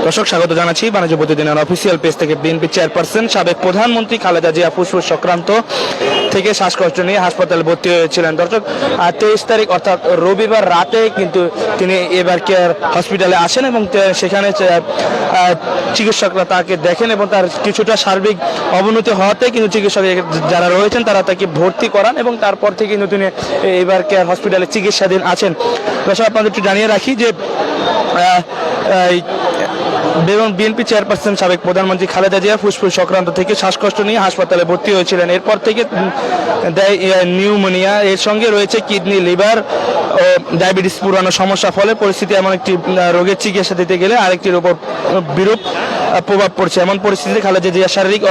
দর্শক স্বাগত জানাচ্ছি বাণিজ্য প্রতিদিনের অফিসিয়াল পেজ থেকে। বিএনপি চেয়ারপারসন সাবেক প্রধানমন্ত্রী খালেদা জিয়া ফুসফুস সংক্রান্ত থেকে শ্বাসকষ্ট নিয়ে হাসপাতালে ভর্তি হয়েছিলেন। দর্শক 23 তারিখ অর্থাৎ রবিবার রাতে কিন্তু তিনি এবার কেয়ার হসপিটালে আসেন এবং সেখানে চিকিৎসকরা তাকে দেখেন এবং তার কিছুটা সার্বিক অবনতি হওয়াতে কিন্তু চিকিৎসক যারা রয়েছেন তারা তাকে ভর্তি করান এবং তারপর থেকে কিন্তু তিনি এবার কেয়ার হসপিটালে চিকিৎসাধীন আছেন। দর্শক আপনাদের একটু জানিয়ে রাখি যে বিএনপি চেয়ারপারসন সাবেক প্রধানমন্ত্রী খালেদা জিয়া ফুসফুস সংক্রান্ত থেকে শ্বাসকষ্ট নিয়ে হাসপাতালে ভর্তি হয়েছিলেন। এরপর থেকে নিউমোনিয়া, এর সঙ্গে রয়েছে কিডনি, লিভার ও ডায়াবেটিস পুরানো সমস্যা। ফলে পরিস্থিতি এমন একটি রোগের চিকিৎসা দিতে গেলে আরেকটির উপর বিরূপ প্রভাব পড়ছে। এমন পরিস্থিতিতে খালেদা জিয়া শারীরিক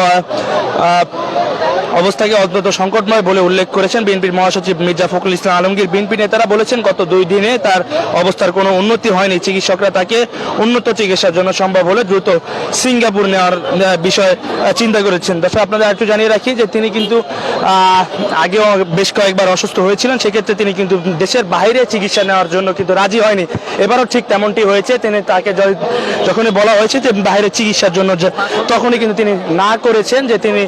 অবস্থাকে অত্যন্ত সংকটময় বলে উল্লেখ করেছেন বিএনপির মহাসচিব মির্জা ফখরুল ইসলাম আলমগীর। বিএনপি নেতারা বলেছেন গত 2 দিনে তার অবস্থার কোনো উন্নতি হয়নি। চিকিৎসকরা তাকে উন্নত চিকিৎসার জন্য সম্ভব হলে দ্রুত সিঙ্গাপুর নেওয়ার বিষয়ে চিন্তা করেছেন। দর্শক আপনাদের একটু জানিয়ে রাখি যে তিনি কিন্তু আগেও বেশ কয়েকবার অসুস্থ হয়েছিলেন, সেক্ষেত্রে তিনি কিন্তু দেশের বাইরে চিকিৎসা নেওয়ার জন্য কিন্তু রাজি হয়নি। এবারও ঠিক তেমনটি হয়েছে। তাকে যখনই বলা হয়েছে যে বাইরে চিকিৎসার জন্য, তখনই কিন্তু তিনি না করেছেন যে তিনি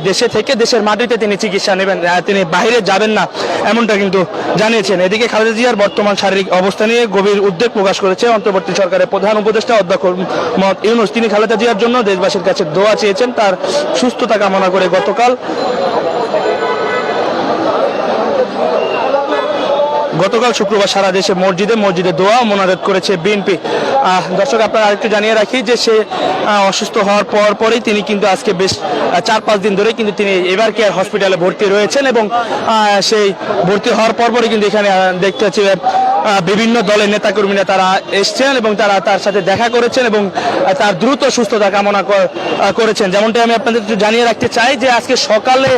দেশে থেকে দেশের মাটিতে তিনি চিকিৎসা নেবেন, তিনি বাইরে যাবেন না, এমনটা কিন্তু জানিয়েছেন। এদিকে খালেদা জিয়ার বর্তমান শারীরিক অবস্থা নিয়ে গভীর উদ্বেগ প্রকাশ করেছে অন্তর্বর্তী সরকারের প্রধান উপদেষ্টা অধ্যক্ষ মোহাম্মদ ইউনূস। তিনি খালেদা জিয়ার জন্য দেশবাসীর কাছে দোয়া চেয়েছেন, তার সুস্থতা কামনা করে গতকাল শুক্রবার সারা দেশে মসজিদে দোয়া মোনাজাত করেছে বিএনপি। দর্শক আপনারা আরেকটু জানিয়ে রাখি যে সে অসুস্থ হওয়ার পরেই তিনি কিন্তু আজকে বেশ 4-5 দিন ধরে কিন্তু তিনি এবার কেয়ার হসপিটালে ভর্তি রয়েছেন এবং সেই ভর্তি হওয়ার পরই কিন্তু এখানে দেখতে পাচ্ছি বিভিন্ন দলের নেতাকর্মীরা তারা এসছেন এবং তারা তার সাথে দেখা করেছেন এবং তার দ্রুত সুস্থতা কামনা করেছেন। যেমনটি আমি আপনাদের একটু জানিয়ে রাখতে চাই যে আজকে সকালে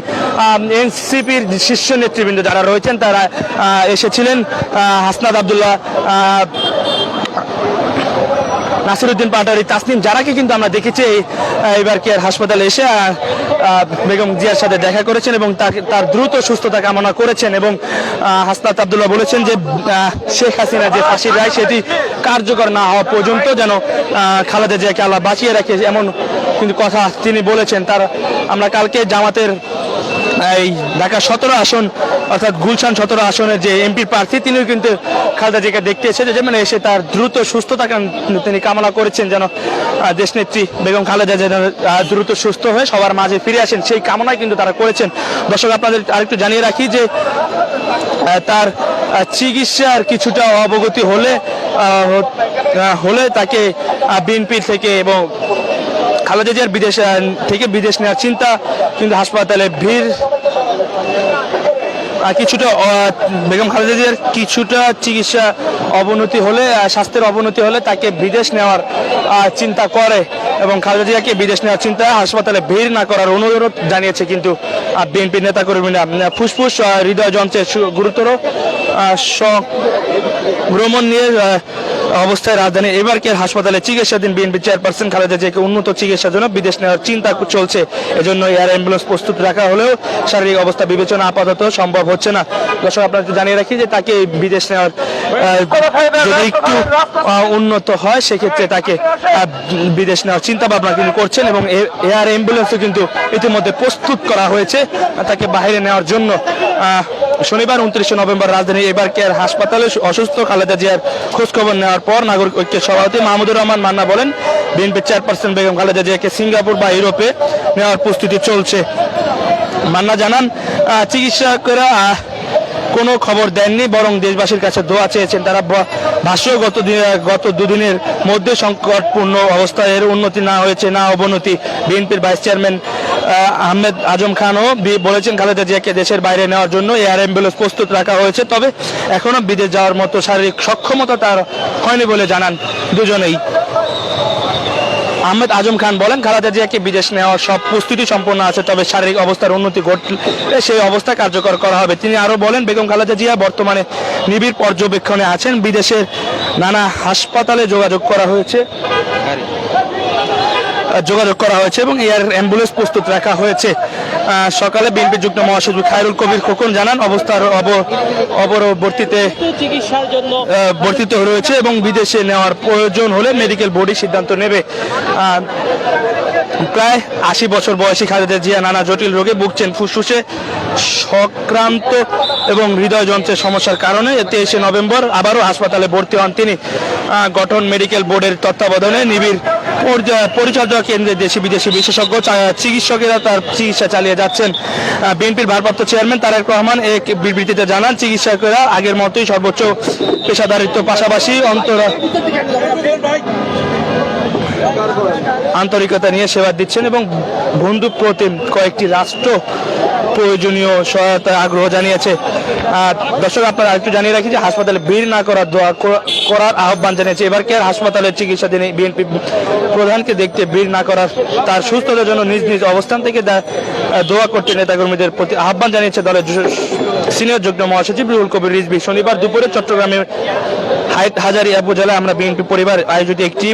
এনসিপির শীর্ষ নেতৃবৃন্দ যারা রয়েছেন তারা এসেছিলেন। হাসনাত আব্দুল্লাহ, নাসিরউদ্দিন পাটোয়ারি, তাসনিম জারাকে কিন্তু আমরা দেখেছি এবার কেয়ার হাসপাতালে এসে বেগম জিয়ার সাথে দেখা করেছেন এবং তার দ্রুত সুস্থতা কামনা করেছেন এবং হাসনাত আব্দুল্লাহ বলেছেন যে শেখ হাসিনার যে ফাঁসির রায় সেটি কার্যকর না হওয়া পর্যন্ত যেন খালেদা জিয়াকে আল্লাহ বাঁচিয়ে রাখে, এমন কিন্তু কথা তিনি বলেছেন। আমরা কালকে জামাতের এই ঢাকা 17 আসন অর্থাৎ গুলশান 17 আসনের যে এমপি প্রার্থী তিনিও কিন্তু খালেদা জিয়াকে দেখতে এসেছে, মানে এসে তার দ্রুত সুস্থতা তিনি কামনা করেছেন যেন দেশনেত্রী বেগম খালেদা যেন দ্রুত সুস্থ হয়ে সবার মাঝে ফিরে আসেন, সেই কামনাই কিন্তু তারা করেছেন। দর্শক আপনাদের আরেকটু জানিয়ে রাখি যে তার চিকিৎসার কিছুটা অবগতি হলে তাকে বিএনপি থেকে এবং খালেদা জিয়ার বিদেশ নেওয়ার চিন্তা কিন্তু হাসপাতালে ভিড় কিছুটা বেগম খালেদা জিয়ার কিছুটা চিকিৎসা অবনতি হলে, স্বাস্থ্যের অবনতি হলে তাকে বিদেশ নেওয়ার চিন্তা করে এবং খালেদা জিয়াকে বিদেশ নেওয়ার চিন্তা হাসপাতালে ভিড় না করার অনুরোধ জানিয়েছে কিন্তু বিএনপি নেতাকর্মীরা। ফুসফুস হৃদয় যন্ত্রের গুরুতর সংক্রমণ নিয়ে অবস্থায় রাজধানী এবার কেয়ার হাসপাতালে চিকিৎসাধীন বিএনপি চেয়ারপারসন খালেদা জিয়াকে উন্নত চিকিৎসার জন্য বিদেশ নেওয়ার চিন্তা চলছে। এজন্য এয়ার অ্যাম্বুলেন্স প্রস্তুত রাখা হলেও শারীরিক অবস্থা বিবেচনা আপাতত সম্ভব হচ্ছে না। দর্শক আপনাকে জানিয়ে রাখি যে তাকে বিদেশ নেওয়ার যদি একটু উন্নত হয় সেক্ষেত্রে তাকে বিদেশ নেওয়ার চিন্তা ভাবনা কিন্তু করছেন এবং এয়ার অ্যাম্বুলেন্সও কিন্তু ইতিমধ্যে প্রস্তুত করা হয়েছে তাকে বাইরে নেওয়ার জন্য। শনিবার 29 নভেম্বর রাজধানী এবার কেয়ার হাসপাতালে অসুস্থ খালেদা জিয়ার খোঁজখবর নেওয়ার পর নাগরিক ঐক্যের সভাপতি মাহমুদুর রহমান মান্না বলেন বিএনপি চেয়ারপারসন বেগম খালেদা জিয়াকে সিঙ্গাপুর বা ইউরোপে নেওয়ার প্রস্তুতি চলছে। মান্না জানান চিকিৎসকেরা কোনো খবর দেননি, বরং দেশবাসীর কাছে দোয়া চেয়েছেন। তারা ভাষ্য গত 2 দিনের মধ্যে সংকটপূর্ণ অবস্থায় এর উন্নতি না হয়েছে না অবনতি। বিএনপির ভাইস চেয়ারম্যান আহমেদ আজম খানও বলেছেন খালেদা জিয়াকে দেশের বাইরে নেওয়ার জন্য এয়ার অ্যাম্বুলেন্স প্রস্তুত রাখা হয়েছে, তবে এখনো বিদেশ যাওয়ার মতো শারীরিক সক্ষমতা তার হয়নি বলে জানান দুজনেই। আহমেদ আজম খান বলেন খালেদা জিয়াকে বিদেশ নেওয়ার সব প্রস্তুতি সম্পন্ন আছে, তবে শারীরিক অবস্থার উন্নতি ঘটলে সেই অবস্থা কার্যকর করা হবে। তিনি আরো বলেন বেগম খালেদা জিয়া বর্তমানে নিবিড় পর্যবেক্ষণে আছেন, বিদেশের নানা হাসপাতালে যোগাযোগ করা হয়েছে এবং এয়ার অ্যাম্বুলেন্স প্রস্তুত রাখা হয়েছে। সকালে বিএনপি যুগ্ম মহাসচিব খায়রুল কবির খোকন জানান অবস্থার অবরবর্তীতে চিকিৎসার জন্য বর্তিত রয়েছে এবং বিদেশে নেওয়ার প্রয়োজন হলে মেডিকেল বোর্ডই সিদ্ধান্ত নেবে। প্রায় ৮০ বছর বয়সী খালেদা জিয়া নানা জটিল রোগে ভুগছেন। ফুসফুসে সংক্রান্ত এবং হৃদয়যন্ত্রের সমস্যার কারণে 23 নভেম্বর আবারও হাসপাতালে ভর্তি হন তিনি। গঠন মেডিকেল বোর্ডের তত্ত্বাবধানে নিবিড় পরিচর্যা কেন্দ্রে দেশি বিদেশি বিশেষজ্ঞ চিকিৎসকেরা তার চিকিৎসা চালিয়ে যাচ্ছেন। বিএনপির ভারপ্রাপ্ত চেয়ারম্যান তারেক রহমান এক বিবৃতিতে জানান চিকিৎসকেরা আগের মতোই সর্বোচ্চ পেশাদারিত্ব পাশাপাশি আন্তরিকতা নিয়ে সেবা দিচ্ছেন এবং বন্ধু প্রতিম কয়েকটি রাষ্ট্র প্রয়োজনীয় সহায়তায় আগ্রহ জানিয়েছে। দর্শক আপনারা একটু জানিয়ে রাখি যে হাসপাতালে ভিড় না করার দোয়া করার আহ্বান জানিয়েছে। এবার কে হাসপাতালের চিকিৎসাধীন বিএনপি প্রধানকে দেখতে ভিড় না করার, তার সুস্থতার জন্য নিজ নিজ অবস্থান থেকে দোয়া করতে নেতাকর্মীদের প্রতি আহ্বান জানিয়েছে দলের সিনিয়র যুগ্ম মহাসচিব রুহুল কবির রিজভী। শনিবার দুপুরে চট্টগ্রামের হাজারীয়া উপজেলায় আমরা বিএনপি পরিবার আয়োজিত একটি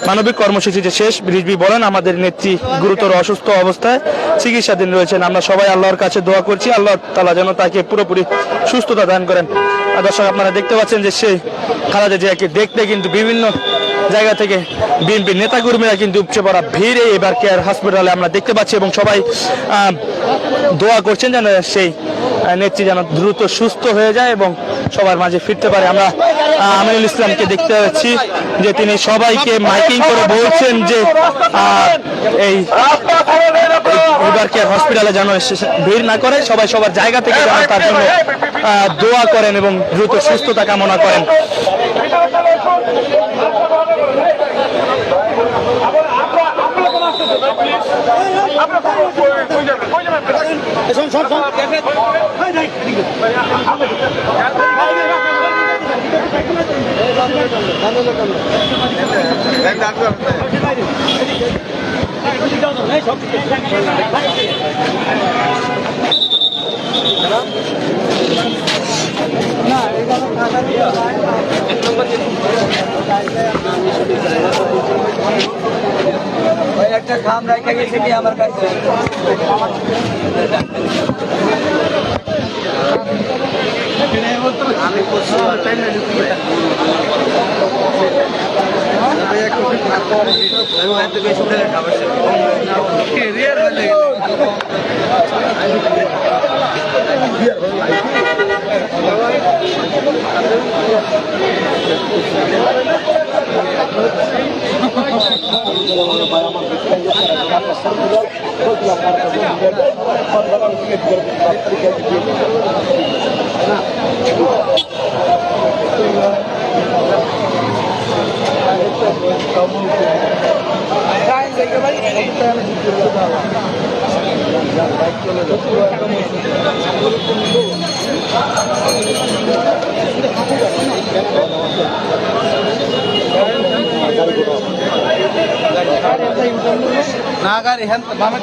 মানবিক কর্মসূচিতে শেষ রিজভী বলেন, আমাদের নেত্রী গুরুতর অসুস্থ অবস্থায় চিকিৎসাধীন রয়েছেন। আমরা সবাই আল্লাহর কাছে দোয়া করছি, আল্লাহ তাআলা যেন তাকে পুরোপুরি সুস্থতা দান করেন। দর্শক আপনারা দেখতে পাচ্ছেন যে সেই খালেদা জিয়াকে দেখতে কিন্তু বিভিন্ন জায়গা থেকে বিএনপির নেতাকর্মীরা কিন্তু উপচে পড়া ভিড়ে এবার কেয়ার হসপিটালে আমরা দেখতে পাচ্ছি এবং সবাই দোয়া করছেন যেন সেই নেত্রী যেন দ্রুত সুস্থ হয়ে যায় এবং সবার মাঝে ফিরতে পারে। আমরা আমিনুল ইসলামকে দেখতে পাচ্ছি যে তিনি সবাইকে মাইকিং করে বলছেন যে এই এবার কেয়ার হসপিটালে যেন ভিড় না করে, সবাই সবার জায়গা থেকে যেন তার জন্য দোয়া করেন এবং দ্রুত সুস্থতা কামনা করেন। একটা খাম রেখে গেছে কি আমার কাছে নাগারি হ্যাঁ বামের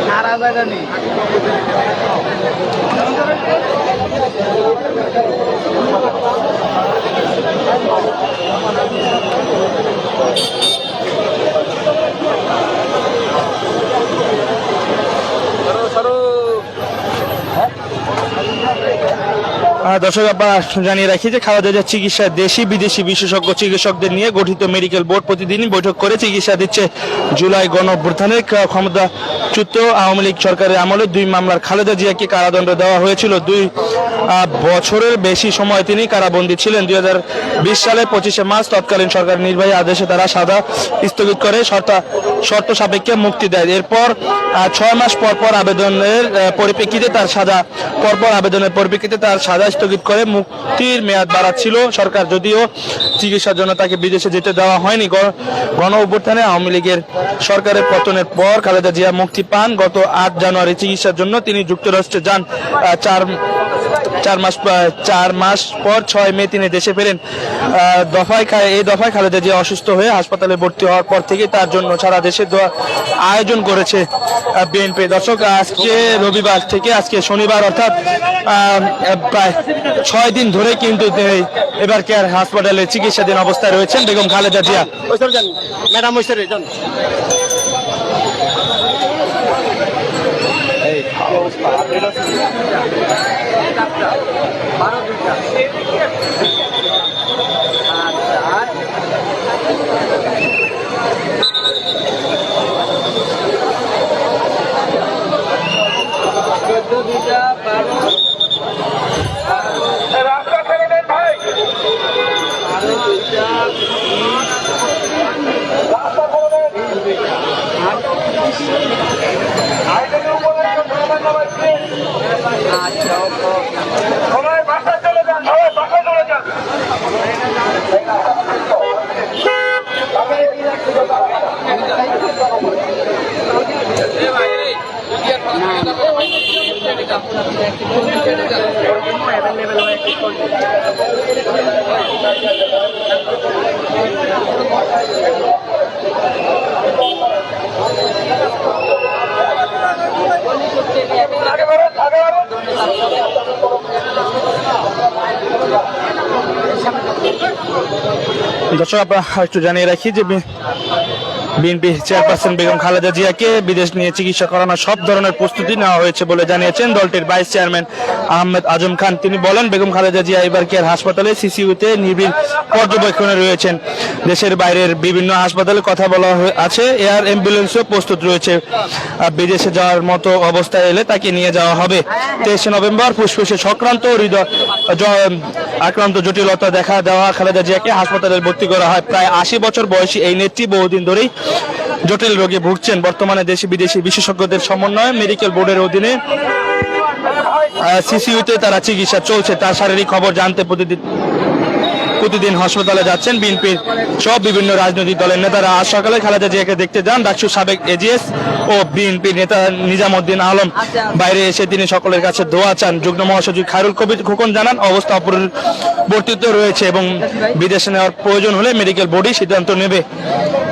নারা জায়গা নেই। দর্শক আপনারা জানিয়ে রাখি যে খালেদা জিয়ার চিকিৎসায় দেশি বিদেশি বিশেষজ্ঞ চিকিৎসকদের নিয়ে গঠিত মেডিকেল বোর্ড প্রতিদিনই বৈঠক করে চিকিৎসা দিচ্ছে। জুলাই গণঅভ্যুত্থানের ক্ষমতাচ্যুত আওয়ামী লীগ সরকারের আমলে 2 মামলার খালেদা জিয়াকে কারাদণ্ড দেওয়া হয়েছিল। 2 বছরের বেশি সময় তিনি কারাবন্দী ছিলেন। 2020 সালে 25 মার্চ তৎকালীন সরকার নির্বাহী আদেশে তারা সাজা স্থগিত করে শর্ত সাপেক্ষে মুক্তি দেয়। এরপর 6 মাস পর আবেদনের পরিপ্রেক্ষিতে তার সাজা স্থগিত করে মুক্তির মেয়াদ বাড়াচ্ছিল সরকার। যদিও চিকিৎসার জন্য তাকে বিদেশে যেতে দেওয়া হয়নি। গণ অভ্যুত্থানে আওয়ামী লীগের সরকারের পতনের পর খালেদা জিয়া মুক্তি পান। গত 8 জানুয়ারি চিকিৎসার জন্য তিনি যুক্তরাষ্ট্রে যান। 4 মাস পর 6 মে তিনি দেশে ফেরেন। এই দফায় খালেদা জিয়া অসুস্থ হয়ে হাসপাতালে ভর্তি হওয়ার পর থেকে তার জন্য সারা দেশে দোয়া আয়োজন করেছে বিএনপি। দর্শক, আজকে রবিবার থেকে আজকে শনিবার, অর্থাৎ প্রায় 6 দিন ধরে কিন্তু এবার কেয়ার হাসপাতালে চিকিৎসাধীন অবস্থায় রয়েছেন বেগম খালেদা জিয়া। ম্যাডাম সবাই বাসায় চলে যান, সবাই বাসায় চলে যান। দর্শক, আমরা একটু জানিয়ে রাখি যে বিএনপি চেয়ারপারসন বেগম খালেদা জিয়াকে বিদেশ নিয়ে চিকিৎসা করানোর সব ধরনের প্রস্তুতি নেওয়া হয়েছে বলে জানিয়েছেন দলটির ভাইস চেয়ারম্যান আহমেদ আজম খান। তিনি বলেন, বেগম খালেদা জিয়া এবার কেয়ার হাসপাতালে সিসিইউতে নিবিড় পর্যবেক্ষণে রয়েছেন। দেশের বাইরের বিভিন্ন হাসপাতালে কথা বলা আছে, এয়ার অ্যাম্বুলেন্সও প্রস্তুত রয়েছে। বিদেশে যাওয়ার মতো অবস্থায় এলে তাকে নিয়ে যাওয়া হবে। 23 নভেম্বর ফুসফুসে সংক্রান্ত হৃদয় আক্রান্ত জটিলতা দেখা দেওয়া খালেদা জিয়াকে হাসপাতালে ভর্তি করা হয়। প্রায় 80 বছর বয়সী এই নেত্রী বহুদিন ধরেই জটিল রোগে ভুগছেন। বর্তমানে দেশি বিদেশি বিশেষজ্ঞদের সমন্বয়ে মেডিকেল বোর্ডের অধীনে সিসিইউতে তারা চিকিৎসা চলছে। তার শারীরিক খবর জানতে প্রতিদিন হাসপাতালে যাচ্ছেন বিএনপির সব বিভিন্ন রাজনৈতিক দলের নেতারা। আজ সকালে খালেদা জিয়াকে দেখতে যান ডাকসুর সাবেক এজিএস ও বিএনপি নেতা নিজামুদ্দিন আলম। বাইরে এসে তিনি সকলের কাছে দোয়া চান। যুগ্ম মহাসচিব খায়রুল কবির খোকন জানান, অবস্থা অপরিবর্তিত রয়েছে এবং বিদেশে নেওয়ার প্রয়োজন হলে মেডিকেল বোর্ডই সিদ্ধান্ত নেবে।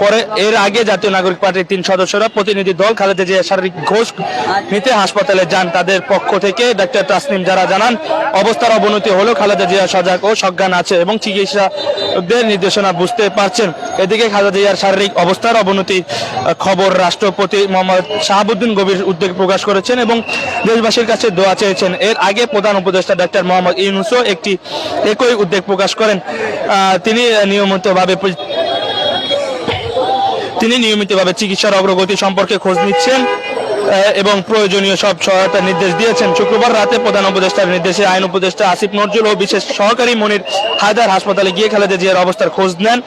পরে এর আগে জাতীয় নাগরিক পার্টির 3 সদস্যরা প্রতিনিধি দল খালেদা জিয়ার শারীরিক খোঁজ নিতে হাসপাতালে যান। তাদের পক্ষ থেকে ডাক্তার তাসনিম যারা জানান, অবস্থার অবনতি হলেও খালেদা জিয়া সজাগ ও সজ্ঞান আছে এবং চিকিৎসকদের নির্দেশনা বুঝতে পারছেন। এদিকে খালেদা জিয়ার শারীরিক অবস্থার অবনতি খবর রাষ্ট্রপতি মোহাম্মদ শাহাবুদ্দিন গভীর উদ্বেগ প্রকাশ করেছেন এবং দেশবাসীর কাছে দোয়া চেয়েছেন। এর আগে প্রধান উপদেষ্টা ডাক্তার মোহাম্মদ ইউনূসও একই উদ্বেগ প্রকাশ করেন। তিনি নিয়মিতভাবে চিকিৎসার অগ্রগতি সম্পর্কে খোঁজ নিচ্ছেন এবং প্রয়োজনীয় সব সহায়তার নির্দেশ দিয়েছেন। শুক্রবার রাতে প্রধান উপদেষ্টার নির্দেশে আইন উপদেষ্টা আসিফ নজরুল ও বিশেষ সহকারী মনির হায়দার হাসপাতালে গিয়ে খালেদা জিয়ার অবস্থার খোঁজ নেন।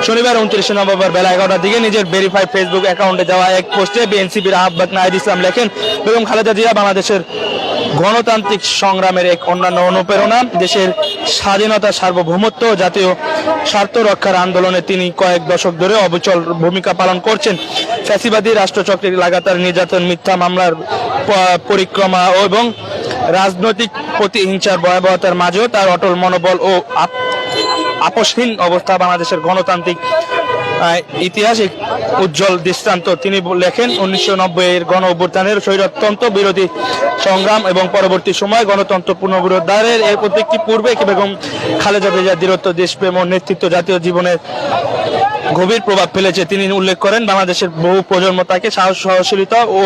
শনিবার 29 নভেম্বর বেলা 11টার দিকে নিজের ভেরিফাইড ফেসবুক অ্যাকাউন্টে দেওয়া এক পোস্টে বিএনসিপির আহ্বায়ক নাহিদ ইসলাম লেখেন, বেগম খালেদা জিয়া বাংলাদেশের গণতান্ত্রিক সংগ্রামের এক অন্যান্য অনুপ্রেরণা। দেশের স্বাধীনতা, সার্বভৌমত্ব ও জাতীয় স্বার্থ রক্ষার আন্দোলনে তিনি কয়েক দশক ধরে অবিচল ভূমিকা পালন করছেন। ফ্যাসিবাদী রাষ্ট্রচক্রের লাগাতার নির্যাতন, মিথ্যা মামলার পরিক্রমা এবং রাজনৈতিক প্রতিহিংসার ভয়াবহতার মাঝেও তার অটল মনোবল ও আপোষহীন অবস্থা বাংলাদেশের গণতান্ত্রিক ইতিহাস এক উজ্জ্বল দৃষ্টান্ত। তিনি লেখেন, 1990-এর গণ অভ্যুত্থানের স্বৈরতন্ত্র বিরোধী সংগ্রাম এবং পরবর্তী সময় গণতন্ত্র পুনরুদ্ধারের এর প্রত্যেকটি পূর্বে বেগম খালেদা জিয়ার দৃঢ়ত্ব, দেশপ্রেম ও নেতৃত্ব জাতীয় জীবনের গভীর প্রভাব ফেলেছে। তিনি উল্লেখ করেন, বাংলাদেশের বহু প্রজন্ম তাকে সাহস, সহনশীলতা ও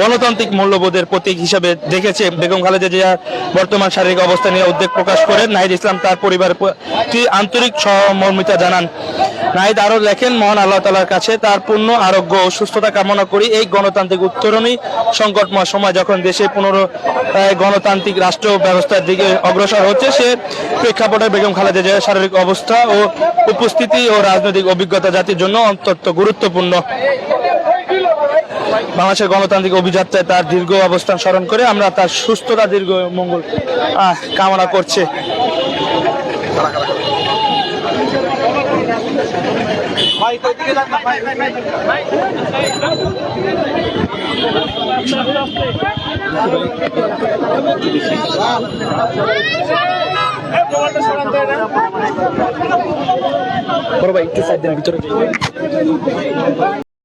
গণতান্ত্রিক মূল্যবোধের প্রতীক হিসেবে দেখেছে। বেগম খালেদা জিয়ার বর্তমান শারীরিক অবস্থা নিয়ে উদ্বেগ প্রকাশ করেন নাহিদ ইসলাম তার পরিবারের প্রতি আন্তরিক সহমর্মিতা জানান। নাহিদ আরো লেখেন, মহান আল্লাহ তাআলার কাছে তার পূর্ণ আরোগ্য ও সুস্থতা কামনা করি। এই গণতান্ত্রিক উত্তরণী সংকটময় সময় যখন দেশে গণতান্ত্রিক রাষ্ট্র ব্যবস্থার দিকে অগ্রসর হচ্ছে, সে প্রেক্ষাপটে বেগম খালেদা জিয়ার শারীরিক অবস্থা ও উপস্থিতি ও রাজনৈতিক অভিজ্ঞতা জাতির জন্য অত্যন্ত গুরুত্বপূর্ণ। বাংলাদেশের গণতান্ত্রিক অভিযাত্রায় তার দীর্ঘ অবস্থান স্মরণ করে আমরা তার সুস্থতা, দীর্ঘ মঙ্গল কামনা করছে। ভাই বড় ভাই একটু সাইড দেন ভিতরে